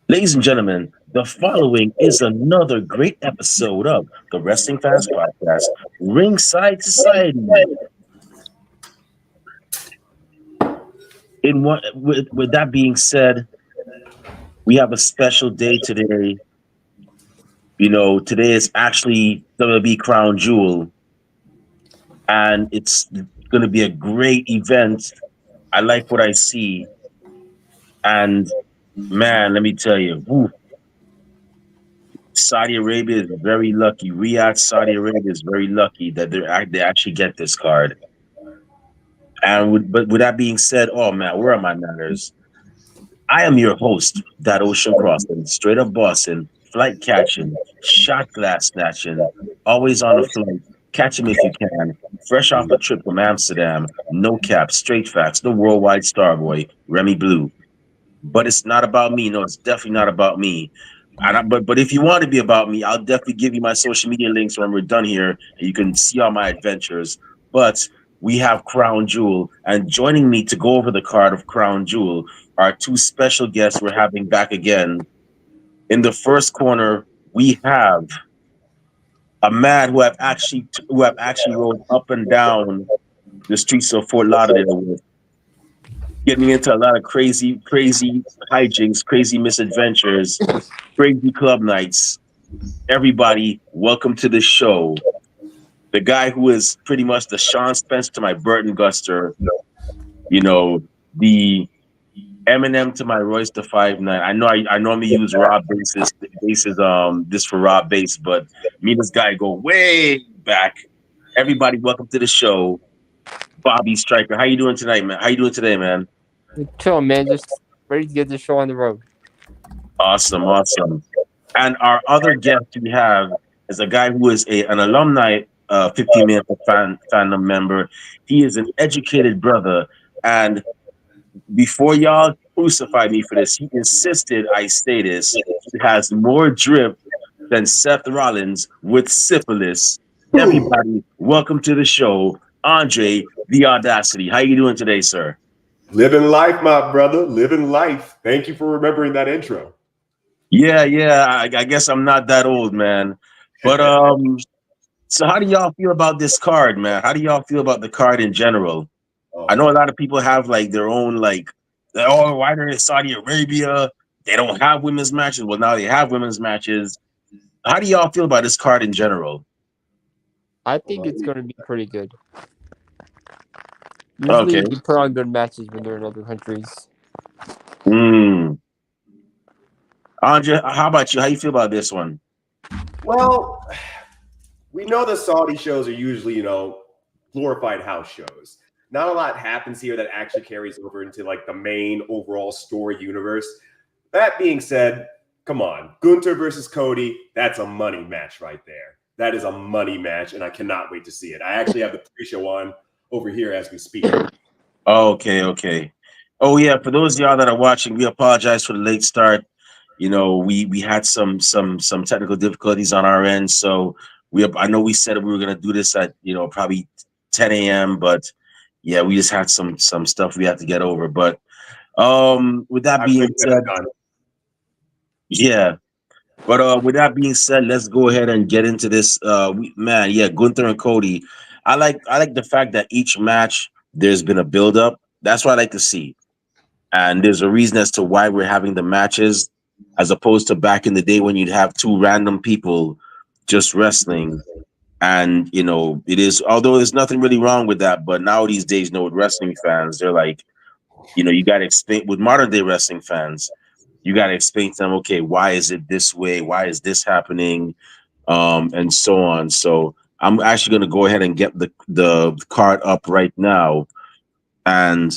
Ladies and gentlemen, the following is another great episode of the Wrestling Fans Podcast, Ringside Society. With that being said, we have a special day today. Today is actually WWE Crown Jewel, and it's going to be a great event. I like what I see, and man, let me tell you, Saudi Arabia is very lucky. Riyadh, Saudi Arabia is very lucky that they actually get this card. But with that being said, oh man, where are my manners? I am your host, that ocean crossing, straight up Boston, flight catching, shot glass snatching, always on the flight. Catch him if you can. Fresh off a trip from Amsterdam, no cap, straight facts, no worldwide star boy, Remy Blue. But it's not about me. No, it's definitely not about me. But if you want to be about me, I'll definitely give you my social media links when we're done here, and you can see all my adventures. But we have Crown Jewel, and joining me to go over the card of Crown Jewel are two special guests we're having back again. In the first corner, we have a man who have actually rode up and down the streets of Fort Lauderdale with, getting into a lot of crazy hijinks, crazy misadventures, crazy club nights. Everybody, welcome to the show. The guy who is pretty much the Sean Spence to my Burton Guster, the Eminem to my Royce the 5'9". I normally use Rob bases this for Rob Bass, but me and this guy go way back. Everybody, welcome to the show. Bobby Striker. How you doing tonight, man? How you doing today, man? Chill, man. Just ready to get the show on the road. Awesome, awesome. And our other guest we have is a guy who is an alumni 15 Minute fandom member. He is an educated brother. And before y'all crucify me for this, he insisted I say this. He has more drip than Seth Rollins with syphilis. Everybody, welcome to the show, Andre the Audacity. How you doing today, sir? Living life, my brother. Living life. Thank you for remembering that intro. Yeah. I guess I'm not that old, man. But so how do y'all feel about this card, man? How do y'all feel about the card in general? I know a lot of people have like their own like, oh, why they're in Saudi Arabia? They don't have women's matches. Well, now they have women's matches. How do y'all feel about this card in general? I think it's going to be pretty good. Okay. Usually, you put on good matches when they're in other countries. Hmm. Andre, how about you? How you feel about this one? Well, we know the Saudi shows are usually, glorified house shows. Not a lot happens here that actually carries over into like the main overall story universe. That being said, come on, Gunther versus Cody, that's a money match right there. That is a money match, and I cannot wait to see it. I actually have the pre-show on over here as we speak. Okay. Oh yeah, for those of y'all that are watching, we apologize for the late start. We had some technical difficulties on our end, so I know we said we were gonna do this at probably 10 a.m., but yeah, we just had some stuff we had to get over. But with that being said, yeah. But with that being said, let's go ahead and get into this. Man, yeah, Gunther and Cody. I like the fact that each match there's been a build up. That's what I like to see. And there's a reason as to why we're having the matches, as opposed to back in the day when you'd have two random people just wrestling. And it is, although there's nothing really wrong with that, but now these days, with wrestling fans, they're like, you got to explain with modern day wrestling fans, you got to explain to them, okay, why is it this way? Why is this happening? And so on. So I'm actually going to go ahead and get the card up right now, and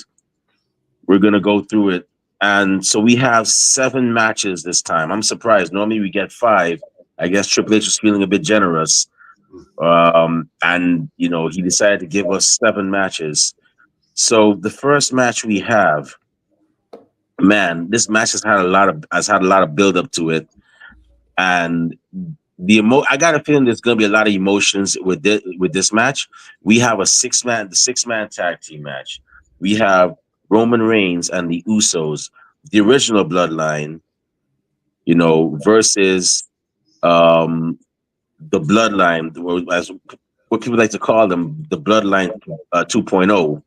we're going to go through it. And so we have 7 matches this time. I'm surprised. Normally we get 5. I guess Triple H was feeling a bit generous. And he decided to give us 7 matches. So the first match we have, man, this match has had a lot of build up to it, and I got a feeling there's gonna be a lot of emotions with this match. We have the 6-man tag team match. We have Roman Reigns and the Usos, the original Bloodline, versus the Bloodline, or as what people like to call them, the Bloodline 2.0.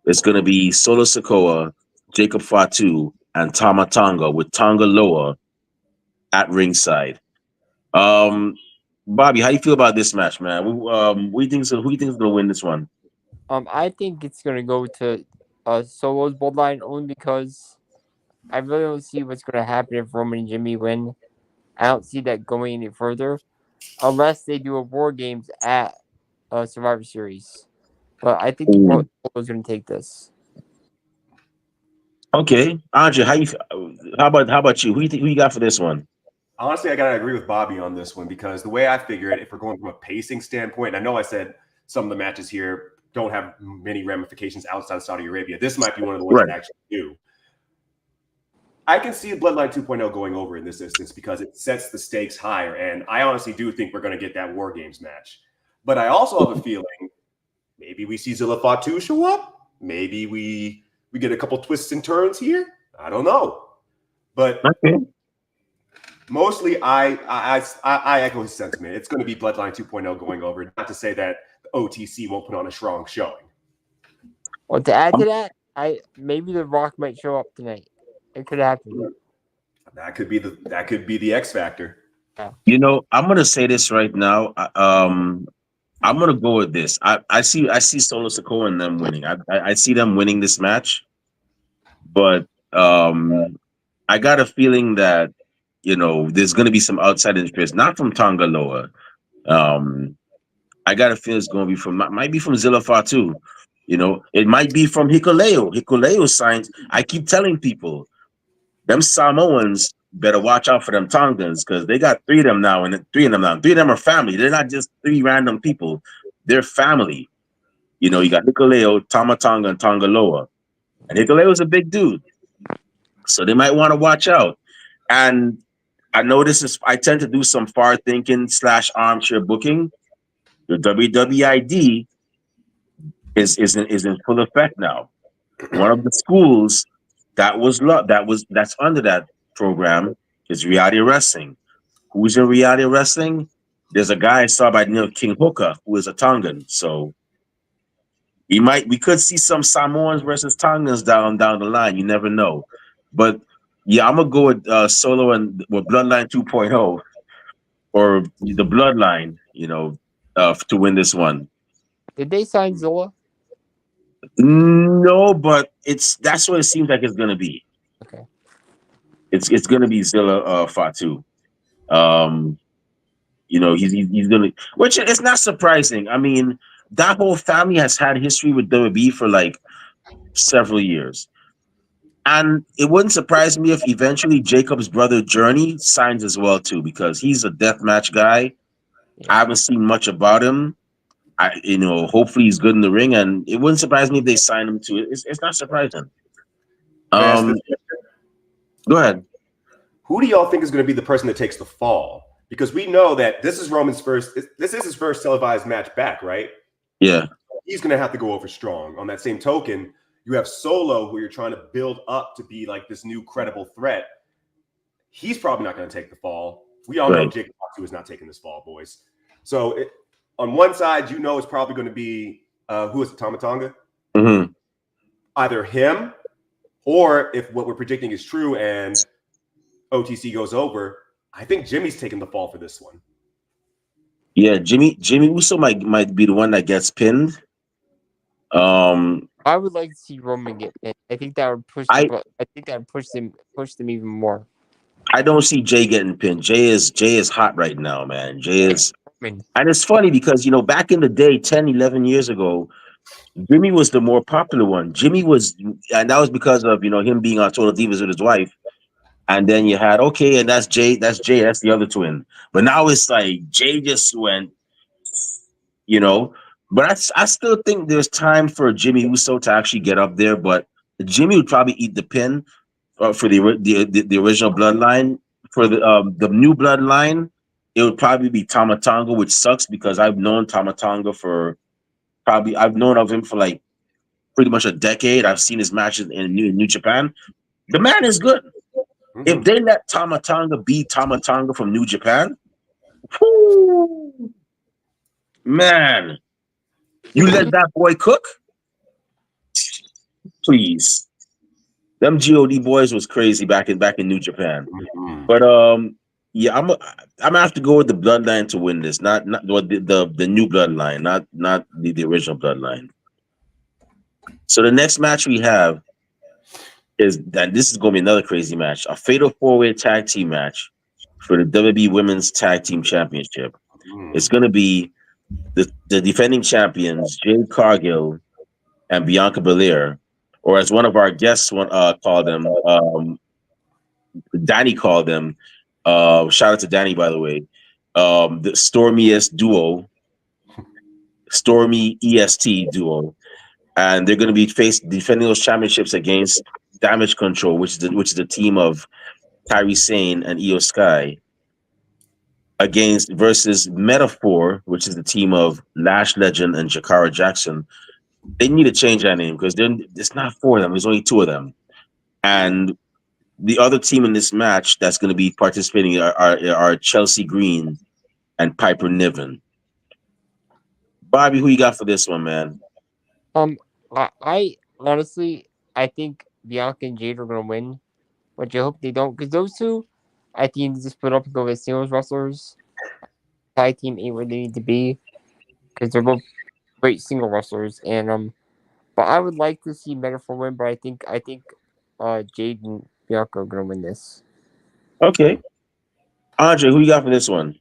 It's going to be Solo Sikoa, Jacob Fatu, and Tama Tonga, with Tonga Loa at ringside. Bobby, how do you feel about this match, man? Who do you think is going to win this one? I think it's gonna go to Solo's bloodline only because I really don't see what's gonna happen if Roman and Jimmy win. I don't see that going any further unless they do a War Games at Survivor Series. But I think Solo's gonna take this. Okay, Andre, how about you? Who you got for this one? Honestly, I gotta agree with Bobby on this one because the way I figure it, if we're going from a pacing standpoint, and I know I said some of the matches here don't have many ramifications outside of Saudi Arabia. This might be one of the ones that actually do. I can see Bloodline 2.0 going over in this instance because it sets the stakes higher. And I honestly do think we're going to get that War Games match. But I also have a feeling maybe we see Zilla Fatu show up. Maybe we get a couple twists and turns here. I don't know. But mostly I echo his sentiment. It's going to be Bloodline 2.0 going over. Not to say that the OTC won't put on a strong showing. Well, to add to that, maybe The Rock might show up tonight. It could happen. That could be the X factor. I'm gonna say this right now. I'm gonna go with this. I see Solo Sikoa and them winning. I see them winning this match, but I got a feeling that there's gonna be some outside interest, not from Tonga Loa. I got a feeling it's gonna be might be from Zilla Fatu. It might be from Hikuleo. Hikuleo signs. I keep telling people, them Samoans better watch out for them Tongans because they got three of them now, and three of them are family. They're not just three random people; they're family. You got Hikuleo, Tama Tonga, and Tonga Loa, and Hikuleo's a big dude, so they might want to watch out. And I know I tend to do some far thinking / armchair booking. The WWID is in full effect now. One of the schools that's under that program is reality wrestling. Who's in reality wrestling? There's a guy I saw by the name of King Hooker who is a Tongan. So we could see some Samoans versus Tongans down the line. You never know. But yeah, I'm gonna go with Solo and with Bloodline 2.0 or the Bloodline, to win this one. Did they sign Zilla? No, but that's what it seems like it's gonna be. Okay. It's gonna be Zilla Fatu. He's gonna, which it's not surprising. I mean, that whole family has had history with WWE for like several years. And it wouldn't surprise me if eventually Jacob's brother Journey signs as well too, because he's a deathmatch guy. I haven't seen much about him. Hopefully he's good in the ring, and it wouldn't surprise me if they sign him too. It's not surprising. Go ahead. Who do y'all think is going to be the person that takes the fall? Because we know that this is his first televised match back, right? Yeah. He's going to have to go over strong. On that same token, you have Solo, who you're trying to build up to be like this new credible threat. He's probably not going to take the fall. We all know Jacob Fatu is not taking this fall, boys. So on one side, it's probably going to be who is it, Tama Tonga? Mm-hmm. Either him, or if what we're predicting is true and OTC goes over, I think Jimmy's taking the fall for this one. Yeah, Jimmy Uso might be the one that gets pinned. I would like to see Roman get pinned. I think that would push. I think that would push them even more. I don't see Jay getting pinned. Jay is hot right now, man. Jay is, and it's funny because back in the day, 10, 11 years ago, Jimmy was the more popular one. Jimmy was, and that was because of him being on Total Divas with his wife. And then you had and that's Jay, that's the other twin. But now it's like Jay just went, But I still think there's time for Jimmy Uso to actually get up there. But Jimmy would probably eat the pin for the original bloodline. For the new bloodline, it would probably be Tama Tonga, which sucks because I've known Tama Tonga I've known of him for like pretty much a decade. I've seen his matches in New Japan. The man is good. If they let Tama Tonga beat Tama Tonga from New Japan, whoo, man, you let that boy cook, please. Them God boys was crazy back in New Japan. But yeah, I'm gonna have to go with the bloodline to win this, not well, the new bloodline, not the original bloodline. So the next match we have is that this is going to be another crazy match, a fatal 4-way tag team match for the WWE Women's Tag Team Championship. It's going to be the defending champions Jade Cargill and Bianca Belair, or as one of our guests called them, Danny called them. Shout out to Danny, by the way. The Stormy EST duo, and they're going to be defending those championships against Damage Control, which is the team of Kairi Sane and Io Sky, versus Metaphor, which is the team of Lash Legend and Jakara Jackson. They need to change that name because it's not 4 of them. There's only 2 of them, and the other team in this match that's going to be participating are Chelsea Green and Piper Niven. Bobby, who you got for this one, man? I honestly, I think Bianca and Jade are gonna win, but I hope they don't, because those two, I think they just split up and go as singles wrestlers. Tag team ain't where they need to be, because they're both great single wrestlers. And but I would like to see Metaphor win, but I think Jade and Bianca are gonna win this. Okay, Andre, who you got for this one?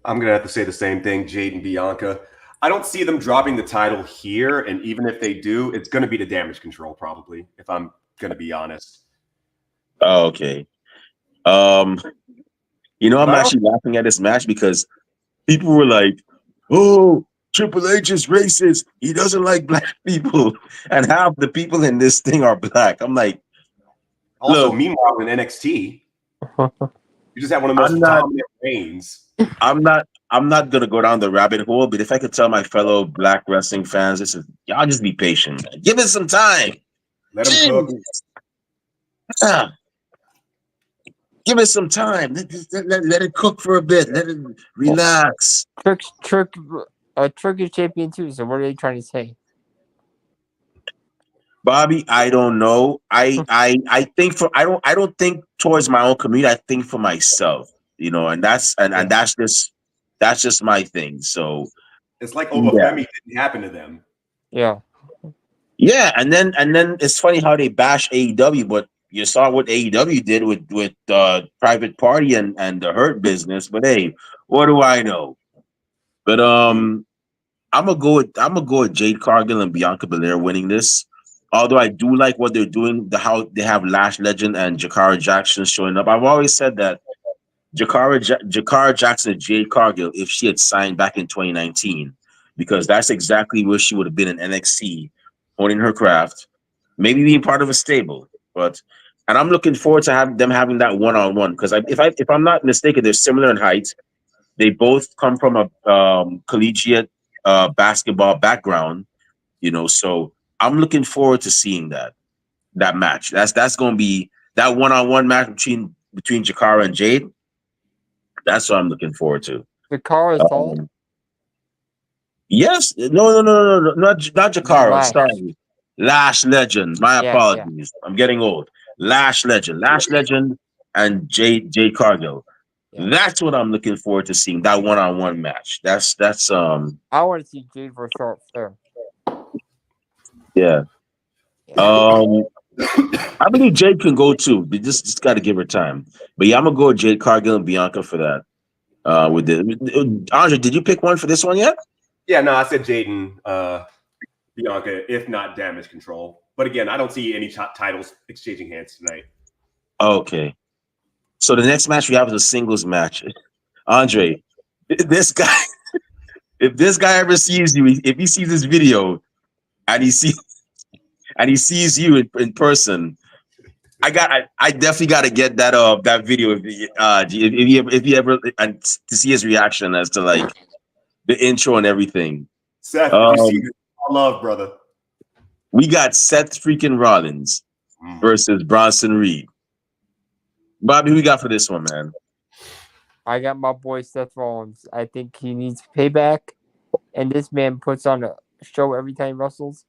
I'm gonna have to say the same thing, Jade and Bianca. I don't see them dropping the title here, and even if they do, it's going to be the Damage Control probably, if I'm going to be honest. Oh, okay. I'm actually laughing at this match because people were like, "Oh, Triple H is racist. He doesn't like black people," and half the people in this thing are black. I'm like, also, meanwhile in NXT, you just have one of the most dominant reigns. I'm not gonna go down the rabbit hole, but if I could tell my fellow black wrestling fans, y'all just be patient. Give it some time. Let them cook. Yeah. Give it some time. Let it cook for a bit. Let it relax. Trick is champion too. So what are they trying to say? Bobby, I don't know. I don't think towards my own community. I think for myself, and that's just my thing. So it's like Obafemi didn't happen to them. Yeah. Yeah, and then it's funny how they bash AEW, but you saw what AEW did with Private Party and the Hurt Business. But hey, what do I know? But I'm gonna go with Jade Cargill and Bianca Belair winning this. Although I do like what they're doing, how they have Lash Legend and Jakara Jackson showing up. I've always said that Jakara Jackson and Jade Cargill, if she had signed back in 2019, because that's exactly where she would have been in NXT, honing her craft, maybe being part of a stable. And I'm looking forward to having that one-on-one, because if I'm not mistaken, they're similar in height. They both come from a collegiate basketball background, so I'm looking forward to seeing that match. That's going to be that one-on-one match between Jakara and Jade. That's what I'm looking forward to. Jakara is tall? Yes. No, not Jakara. Lash. Sorry. Lash Legend. My apologies. Yeah. I'm getting old. Lash Legend. Lash Legend and Jade Cargill. Yeah. That's what I'm looking forward to seeing, that one-on-one match. That's I want to see Jade for Charlotte Flair. Yeah. I believe Jade can go too. We just got to give her time. But yeah, I'm gonna go with Jade Cargill and Bianca for that. With Andre, did you pick one for this one yet? Yeah, no, I said Jade and Bianca, if not Damage Control. But again, I don't see any titles exchanging hands tonight. Okay. So the next match we have is a singles match. Andre, this guy, if this guy ever sees you, if he sees this video and he sees you in person, I definitely got to get that video if he ever and to see his reaction as to like the intro and everything. Seth, you see this, I love, brother. We got Seth freaking Rollins versus Bronson Reed. Bobby, who you got for this one, man? I got my boy Seth Rollins. I think he needs payback, and this man puts on a show every time he wrestles,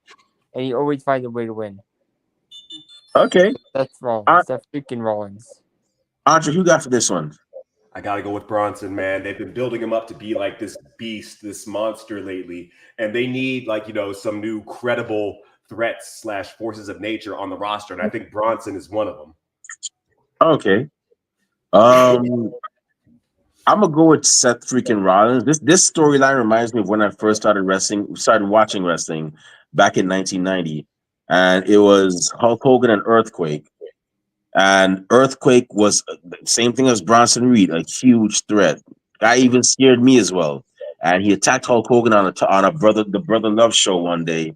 and he always finds a way to win. Okay. Seth Rollins, Seth freaking Rollins. Andre, who got for this one? I got to go with Bronson, man. They've been building him up to be like this beast, this monster lately. And they need, like, some new credible threats / forces of nature on the roster. And I think Bronson is one of them. Okay. I'm gonna go with Seth freaking Rollins. This storyline reminds me of when I first started watching wrestling back in 1990, and it was Hulk Hogan and Earthquake. And Earthquake was the same thing as Bronson Reed, a huge threat. Guy even scared me as well. And he attacked Hulk Hogan on the Brother Love show one day,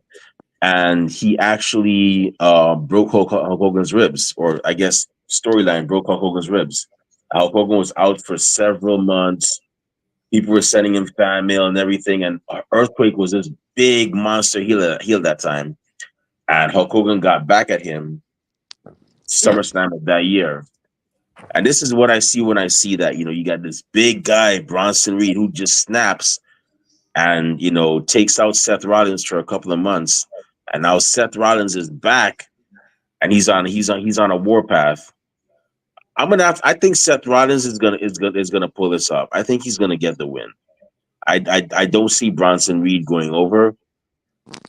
and he actually broke Hulk Hogan's ribs, or I guess storyline broke Hulk Hogan's ribs. Hulk Hogan was out for several months. People were sending him fan mail and everything, and Earthquake was this big monster heel that time. And Hulk Hogan got back at him SummerSlam of that year. And this is what I see when I see that, you got this big guy, Bronson Reed, who just snaps and, takes out Seth Rollins for a couple of months. And now Seth Rollins is back and he's on a warpath. I think Seth Rollins is gonna pull this off. I think he's gonna get the win. I don't see Bronson Reed going over.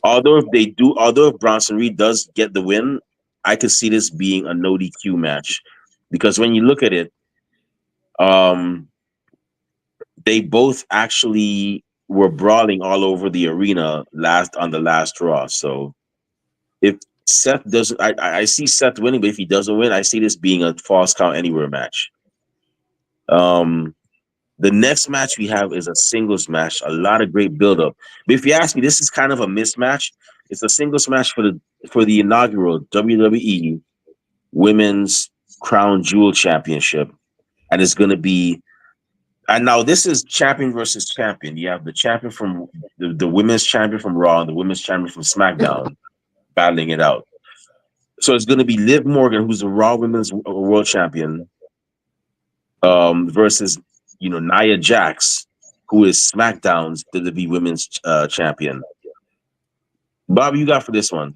Although if Bronson Reed does get the win, I could see this being a no DQ match. Because when you look at it, they both actually were brawling all over the arena on the last Raw. So if Seth doesn't, I see Seth winning, but if he doesn't win, I see this being a false count anywhere match. The next match we have is a singles match, a lot of great build-up. But if you ask me, this is kind of a mismatch. It's a singles match for the inaugural WWE Women's Crown Jewel Championship. And it's going to be, and now this is champion versus champion. You have the champion from the women's champion from Raw and the women's champion from SmackDown battling it out. So it's going to be Liv Morgan, who's the Raw Women's World Champion, versus Nia Jax, who is SmackDown's WWE Women's Champion. Bob, you got for this one?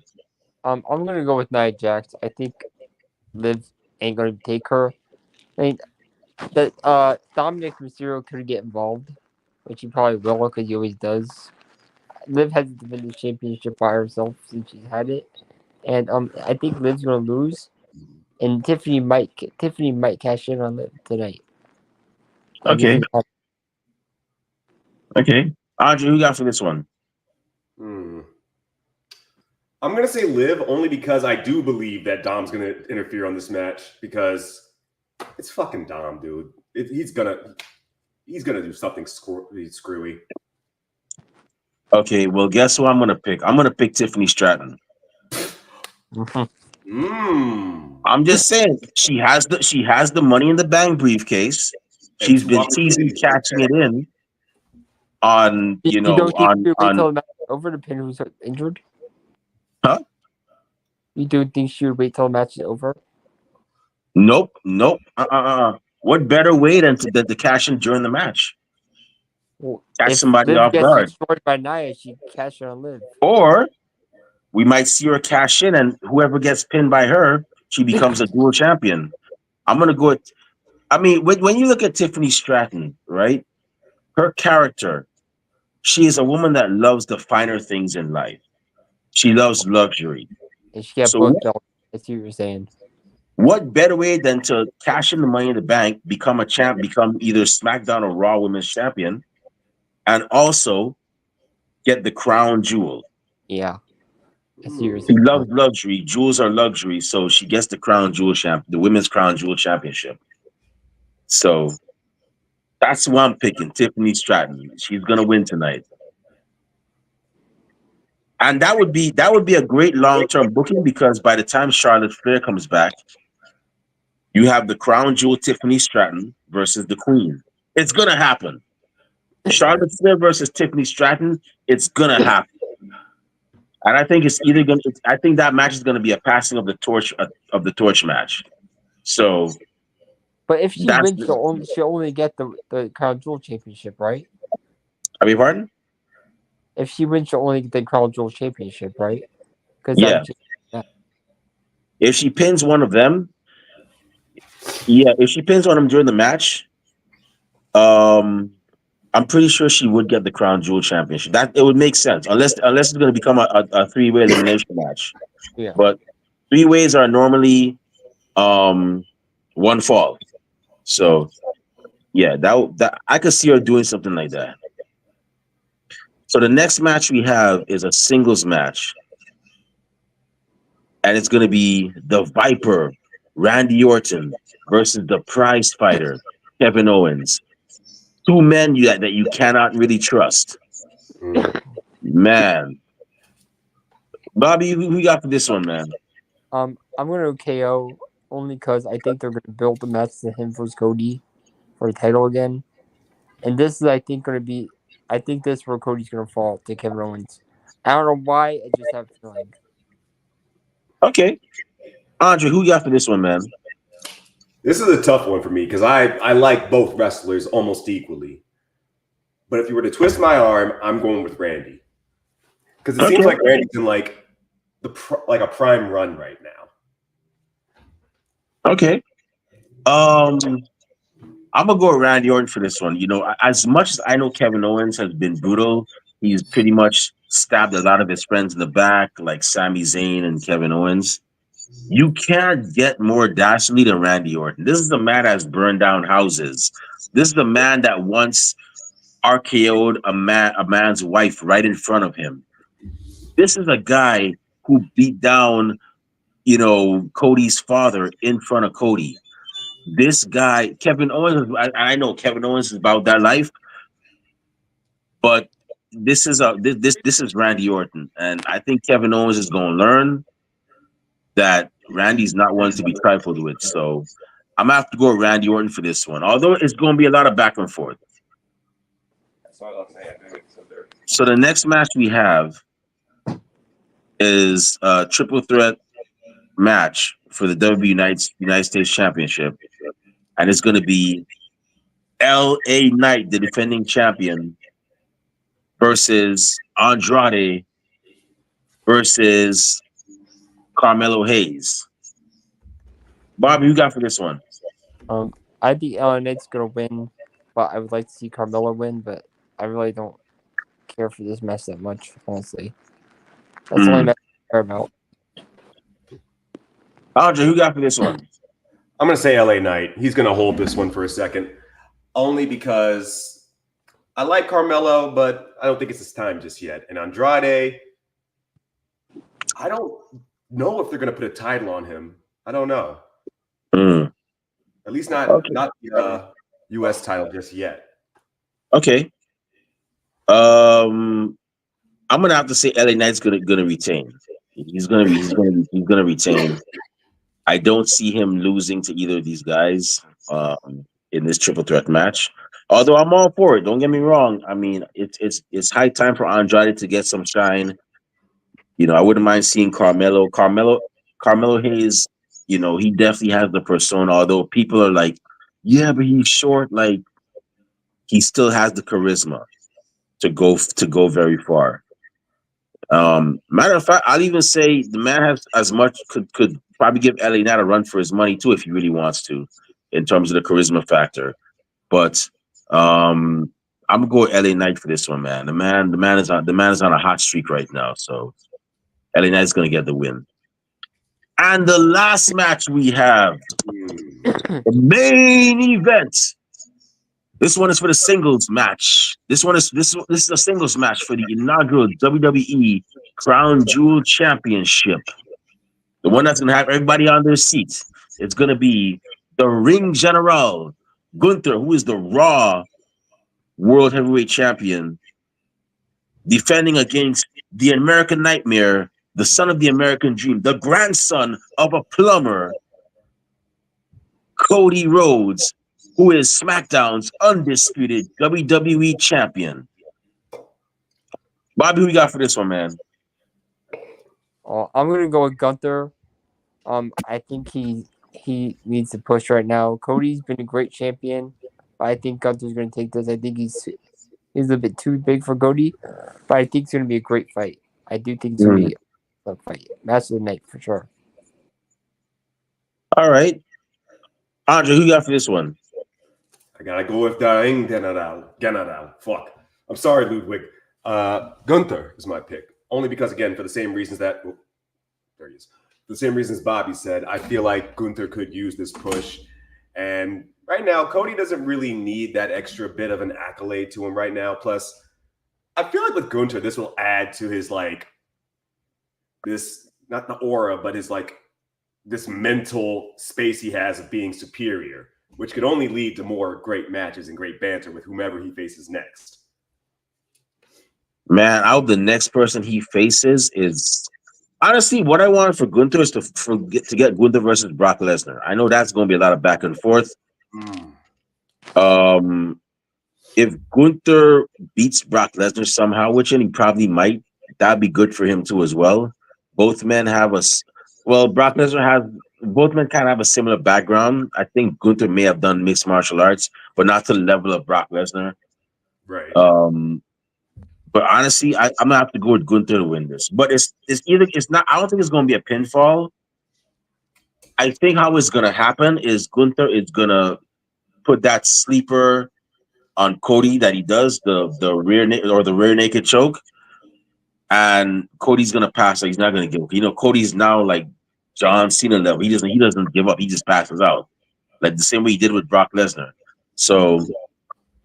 I'm gonna go with Nia Jax. I think Liv ain't gonna take her. I mean, that Dominic Mysterio could get involved, which he probably will because he always does. Liv hasn't defended the championship by herself since she's had it, and I think Liv's gonna lose, and Tiffany might cash in on Liv tonight. Okay. Okay. Andre, who got for this one? I'm going to say Liv only because I do believe that Dom's going to interfere on this match because it's fucking Dom, dude. He's going to do something screwy. Okay, well, guess who I'm going to pick? I'm going to pick Tiffany Stratton. I'm just saying, she has the Money in the Bank briefcase. She's been teasing catching it in on, you don't think on until the match is over to pin who's injured? Huh? You don't think she would wait till the match is over? Nope. What better way than to cash in during the match? Well, Catch if somebody Liv off gets guard. destroyed by Nia, she cash in on Liv. Or we might see her cash in, and whoever gets pinned by her, she becomes a dual champion. I'm gonna go with. I mean, when you look at Tiffany Stratton, right? Her character, she is a woman that loves the finer things in life. She loves luxury. And she got both belts. That's what you're saying. What better way than to cash in the Money in the Bank, become a champ, become either SmackDown or Raw Women's Champion, and also get the crown jewel. Yeah. She loves luxury. Jewels are luxury, so she gets the crown jewel the Women's Crown Jewel Championship. So that's who I'm picking, Tiffany Stratton. She's gonna win tonight. And that would be a great long-term booking because by the time Charlotte Flair comes back, you have the crown jewel Tiffany Stratton versus the Queen. It's gonna happen. Charlotte Flair versus Tiffany Stratton. It's gonna happen. And I think I think that match is gonna be a passing of the torch match. So But if she That's wins, she'll only get the Crown Jewel championship, right? I mean, pardon? If she wins, she'll only get the Crown Jewel championship, right? Because Yeah. If she pins one of them, yeah. If she pins one of them during the match, um, I'm pretty sure she would get the Crown Jewel championship. That it would make sense, unless it's going to become a 3-way elimination match. Yeah. But 3 ways are normally one fall. So yeah, that I could see her doing something like that. So the next match we have is a singles match, and it's going to be the Viper, Randy Orton, versus the prize fighter, Kevin Owens. Two men that you cannot really trust. Man. Bobby, who you got for this one, man? I'm gonna KO only because I think they're gonna build the match to him versus Cody for the title again, and this is I think gonna be. I think this is where Cody's gonna fall to Kevin Owens. I don't know why. I just have a feeling. Okay. Andre, who you got for this one, man? This is a tough one for me because I like both wrestlers almost equally. But if you were to twist my arm, I'm going with Randy because it seems like Randy's in like a prime run right now. Okay. I'm gonna go with Randy Orton for this one. You know, as much as I know Kevin Owens has been brutal, he's pretty much stabbed a lot of his friends in the back, like Sami Zayn and Kevin Owens. You can't get more dastardly than Randy Orton. This is a man that's burned down houses. This is a man that once RKO'd a man's wife right in front of him. This is a guy who beat down, Cody's father in front of Cody. This guy, Kevin Owens, I know Kevin Owens is about that life, but this is Randy Orton, and I think Kevin Owens is going to learn that Randy's not one to be trifled with. So I'm gonna have to go with Randy Orton for this one, although it's going to be a lot of back and forth. So the next match we have is a triple threat match for the WWE United States Championship, and it's going to be LA Knight, the defending champion, versus Andrade versus Carmelo Hayes. Bobby, who you got for this one? I think LA Knight's gonna win, but I would like to see Carmelo win. But I really don't care for this match that much, honestly. That's the only match I care about. Andre, who got for this one? I'm going to say LA Knight. He's going to hold this one for a second, only because I like Carmelo, but I don't think it's his time just yet. And Andrade, I don't know if they're going to put a title on him. I don't know. At least not the U.S. title just yet. Okay. I'm gonna have to say LA Knight's gonna retain. He's gonna retain. I don't see him losing to either of these guys in this triple threat match. Although I'm all for it. Don't get me wrong. I mean, it's high time for Andrade to get some shine. I wouldn't mind seeing Carmelo Hayes. He definitely has the persona. Although people are like, yeah, but he's short. Like, he still has the charisma to go very far. Matter of fact, I'll even say the man has as much could probably give LA Knight a run for his money too if he really wants to, in terms of the charisma factor. But I'm gonna go with LA Knight for this one, man. The man is on a hot streak right now, so LA Knight's gonna get the win. And the last match we have, the main event. This one is for the singles match. This is a singles match for the inaugural WWE Crown Jewel Championship. The one that's gonna have everybody on their seats. It's gonna be the Ring General Gunther, who is the Raw World Heavyweight Champion, defending against the American Nightmare, the son of the American Dream, the grandson of a plumber, Cody Rhodes, who is SmackDown's undisputed WWE champion. Bobby, who you got for this one, man? I'm gonna go with Gunther. I think he he needs to push right now. Cody's been a great champion, but I think Gunther's going to take this. I think he's a bit too big for Cody, but I think it's going to be a great fight. I do think it's going to Mm. be a fight. Match of the night for sure. All right, Andre, who you got for this one? I gotta go with the General. Fuck. I'm sorry, Ludwig. Gunther is my pick. Only because, again, for the same reasons that there he is. For the same reasons Bobby said, I feel like Gunther could use this push. And right now, Cody doesn't really need that extra bit of an accolade to him right now. Plus, I feel like with Gunther, this will add to his this, not the aura, but his this mental space he has of being superior, which could only lead to more great matches and great banter with whomever he faces next. Man, I hope the next person he faces is honestly what I wanted for Gunther is to get Gunther versus Brock Lesnar. I know that's going to be a lot of back and forth. If Gunther beats Brock Lesnar somehow, which he probably might, that'd be good for him too as well. Both men have Brock Lesnar has both men kind of have a similar background. I think Gunther may have done mixed martial arts, but not to the level of Brock Lesnar. Right. But honestly, I'm gonna have to go with Gunther to win this. But it's not. I don't think it's gonna be a pinfall. I think how it's gonna happen is Gunther is gonna put that sleeper on Cody that he does the rear naked choke, and Cody's gonna pass. So he's not gonna give up. Cody's now like John Cena level. He doesn't give up. He just passes out, like the same way he did with Brock Lesnar. So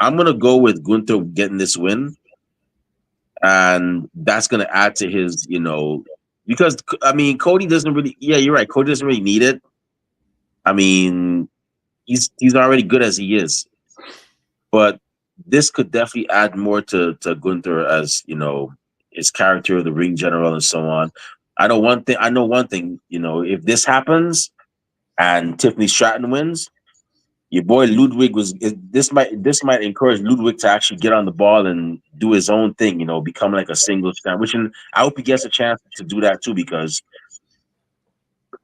I'm gonna go with Gunther getting this win, and that's gonna add to his, because Cody doesn't really. Yeah, you're right. Cody doesn't really need it. I mean, he's already good as he is, but this could definitely add more to Gunther as his character, the ring general, and so on. I know one thing. If this happens and Tiffany Stratton wins, your boy Ludwig this might encourage Ludwig to actually get on the ball and do his own thing. Become like a singles champion. I hope he gets a chance to do that too, because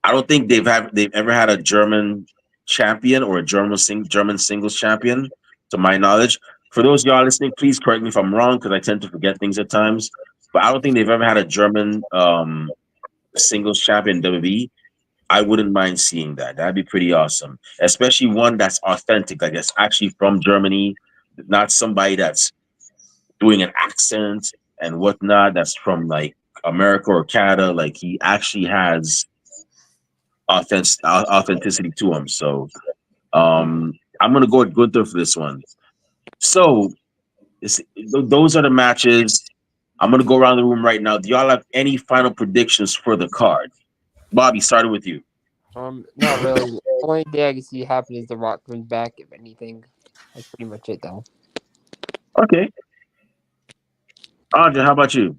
I don't think they've ever had a German champion or a German singles champion, to my knowledge. For those of y'all listening, please correct me if I'm wrong, because I tend to forget things at times. But I don't think they've ever had a German singles champion in WWE. I wouldn't mind seeing that. That'd be pretty awesome, especially one that's authentic, like that's actually from Germany, not somebody that's doing an accent and whatnot. That's from like America or Canada. Like he actually has authenticity to him. So I'm gonna go with Gunther for this one. So those are the matches. I'm gonna go around the room right now. Do y'all have any final predictions for the card? Bobby, started with you. Not really. The only thing I can see happen is The Rock comes back. If anything, that's pretty much it, though. Okay. Andre, how about you?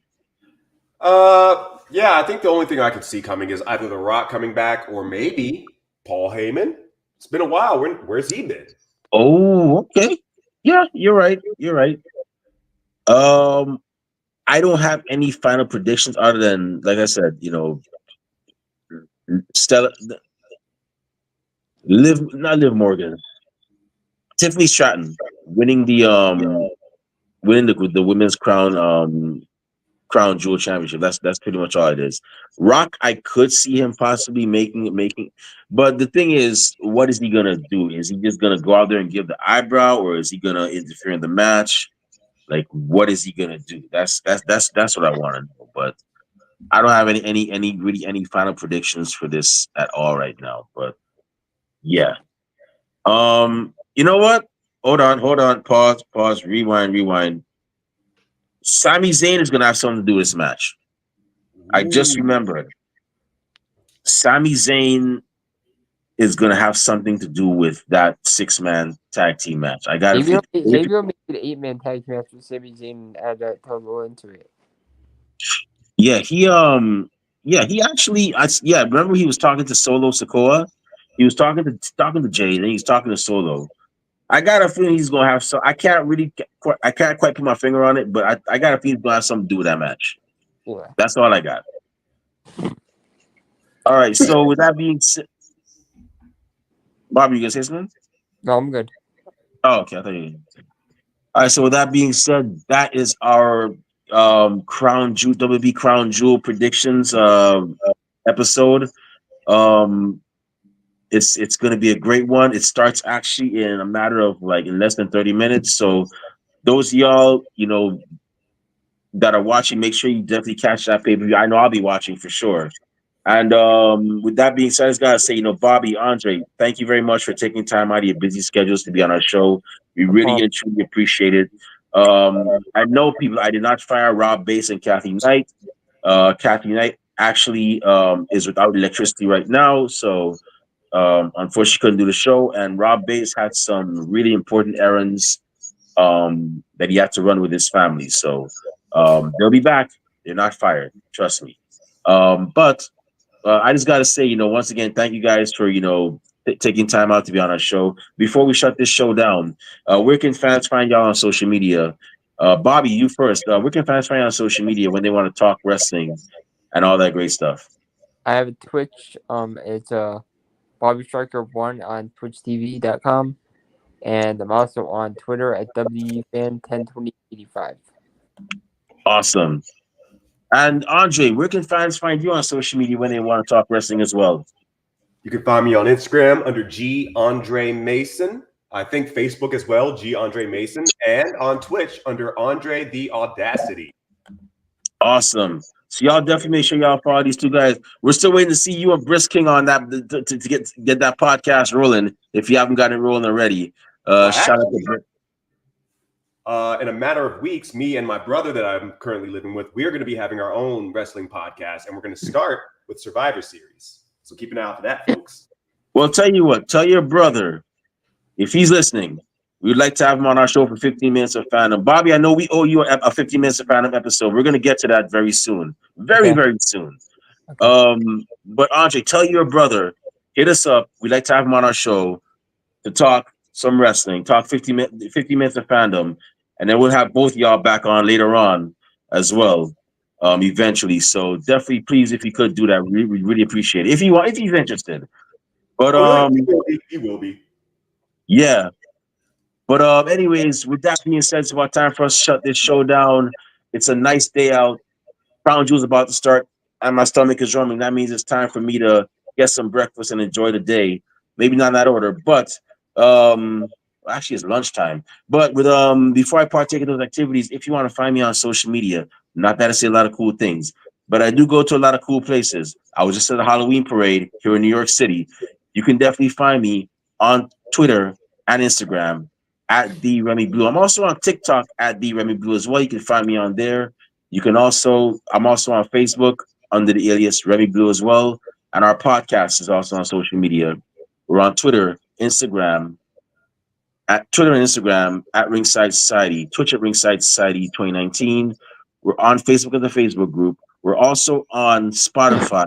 Yeah, I think the only thing I could see coming is either The Rock coming back or maybe Paul Heyman. It's been a while. Where's he been? Oh, okay. Yeah, you're right. You're right. I don't have any final predictions other than, like I said, Stella, not Liv Morgan, Tiffany Stratton winning the women's crown jewel championship. That's pretty much all it is. Rock, I could see him possibly making, but the thing is, what is he gonna do? Is he just gonna go out there and give the eyebrow, or is he gonna interfere in the match? Like, what is he gonna do? That's what I want to know. But I don't have any final predictions for this at all right now. But yeah, you know what? Hold on, pause, rewind. Sami Zayn is gonna have something to do with this match. I just remembered. Sami Zayn is gonna have something to do with that 6-man tag team match. I got Maybe it. we'll make it an 8-man tag match with Sami Zayn and add that total into it. Yeah, he actually, remember he was talking to Solo Sikoa. He was talking to Jay, and he's talking to Solo. I got a feeling he's gonna have I can't quite put my finger on it, but I got a feeling he's gonna have something to do with that match. Yeah. That's all I got. All right. So with that being said, Bobby, you gonna say something? No, I'm good. Oh, okay. I thought you. All right. So with that being said, that is our Crown Jewel WB Crown Jewel predictions episode. Um, it's going to be a great one. It starts actually in a matter of like in less than 30 minutes. So those of y'all, that are watching, make sure you definitely catch that pay per view. I know I'll be watching for sure. And with that being said, I just gotta say, Bobby, Andre, thank you very much for taking time out of your busy schedules to be on our show. We No really problem. and truly appreciate it. I know people. I did not fire Rob Bass and Kathy Knight. Kathy Knight actually is without electricity right now, so unfortunately couldn't do the show. And Rob Bass had some really important errands that he had to run with his family. So they'll be back. They're not fired. Trust me. But I just got to say, once again, thank you guys for, taking time out to be on our show. Before we shut this show down, where can fans find y'all on social media? Bobby, you first. Where can fans find you on social media when they want to talk wrestling and all that great stuff? I have a Twitch. It's Bobby Striker one on TwitchTV.com, and I'm also on Twitter at WFan102085. Awesome. And Andre, where can fans find you on social media when they want to talk wrestling as well? You can find me on Instagram under G Andre Mason. I think Facebook as well, G Andre Mason, and on Twitch under Andre the Audacity. Awesome. So y'all definitely make sure y'all follow these two guys. We're still waiting to see you and Brisk King on that to get that podcast rolling. If you haven't gotten it rolling already, shout out to Actually, in a matter of weeks, me and my brother that I'm currently living with, we are going to be having our own wrestling podcast, and we're going to start with Survivor Series. So keep an eye out for that, folks. Well, tell you what, tell your brother if he's listening. We'd like to have him on our show for 15 minutes of fandom. Bobby, I know we owe you a 15 minutes of fandom episode. We're going to get to that very soon, very Okay. very soon. Okay. But Andre, tell your brother, hit us up. We'd like to have him on our show to talk some wrestling, talk 50 minutes of fandom, and then we'll have both y'all back on later on as well, eventually. So definitely, please, if you could do that, we really appreciate it. If he's interested. But Oh, he will be. He will be. yeah. But anyways, with that being said, it's about time for us to shut this show down. It's a nice day out. Crown Jewel's about to start, and my stomach is rumbling. That means it's time for me to get some breakfast and enjoy the day. Maybe not in that order, but actually it's lunchtime. But with before I partake in those activities, if you want to find me on social media, not that I say a lot of cool things, but I do go to a lot of cool places. I was just at a Halloween parade here in New York City. You can definitely find me on Twitter and Instagram at the Remy Blue. I'm also on TikTok at the Remy Blue as well. You can find me on there. I'm also on Facebook under the alias Remy Blue as well. And our podcast is also on social media. We're on Twitter and Instagram at Ringside Society, Twitch at Ringside Society 2019. We're on Facebook at the Facebook group. We're also on Spotify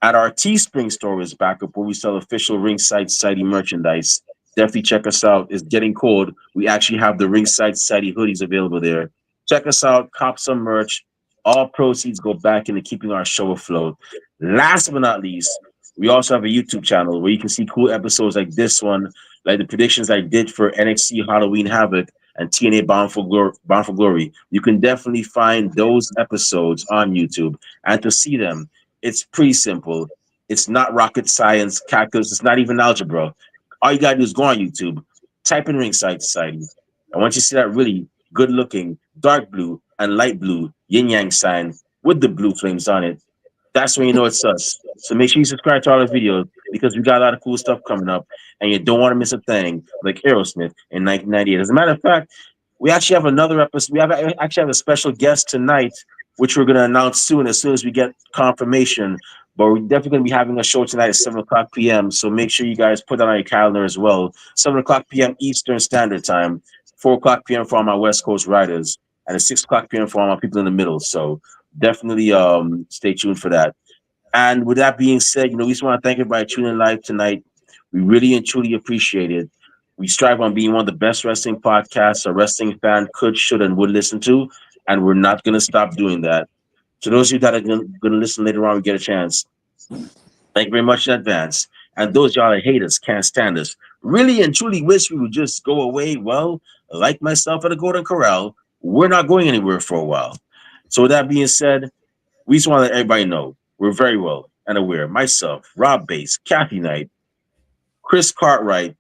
at our Teespring store is back up where we sell official Ringside Society merchandise. Definitely check us out. It's getting cold. We actually have the Ringside Society hoodies available there. Check us out, cop some merch. All proceeds go back into keeping our show afloat. Last but not least, we also have a YouTube channel where you can see cool episodes like this one, like the predictions I did for NXT Halloween Havoc and TNA Bound for Glory. You can definitely find those episodes on YouTube. And to see them, it's pretty simple. It's not rocket science, calculus. It's not even algebra. All you gotta do is go on YouTube, type in Ringside Society, and once you see that really good-looking dark blue and light blue yin yang sign with the blue flames on it, that's when you know it's us. So make sure you subscribe to all our videos because we got a lot of cool stuff coming up, and you don't want to miss a thing like Aerosmith in 1998. As a matter of fact, we actually have another episode. Actually have a special guest tonight, which we're going to announce soon as we get confirmation. But we're definitely going to be having a show tonight at 7 o'clock p.m. So make sure you guys put that on your calendar as well. 7 o'clock p.m. Eastern Standard Time, 4 o'clock p.m. for all my West Coast riders, and at 6 o'clock p.m. for all my people in the middle. So definitely stay tuned for that. And with that being said, we just want to thank everybody tuning in live tonight. We really and truly appreciate it. We strive on being one of the best wrestling podcasts a wrestling fan could, should, and would listen to, and we're not going to stop doing that. To those of you that are going to listen later on, we get a chance. Thank you very much in advance. And those y'all that hate us can't stand us. Really and truly wish we would just go away. Well, like myself at the Golden Corral, we're not going anywhere for a while. So with that being said, we just want to let everybody know we're very well and aware. Myself, Rob Bass, Kathy Knight, Chris Cartwright,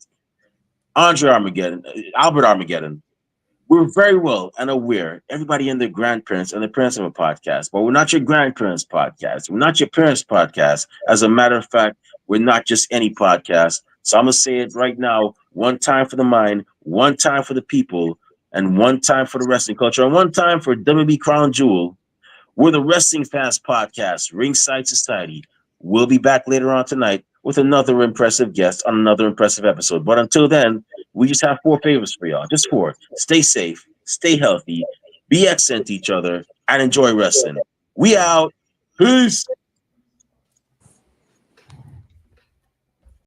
Andre Armageddon, Albert Armageddon. We're very well and aware, everybody and their grandparents and the parents of a podcast, but we're not your grandparents' podcast. We're not your parents' podcast. As a matter of fact, we're not just any podcast. So I'm going to say it right now, one time for the mind, one time for the people, and one time for the wrestling culture, and one time for WWE Crown Jewel. We're the Wrestling Fans Podcast, Ringside Society. We'll be back later on tonight with another impressive guest on another impressive episode. But until then, we just have 4 favors for y'all. Just 4. Stay safe, stay healthy, be excellent to each other, and enjoy wrestling. We out. Peace.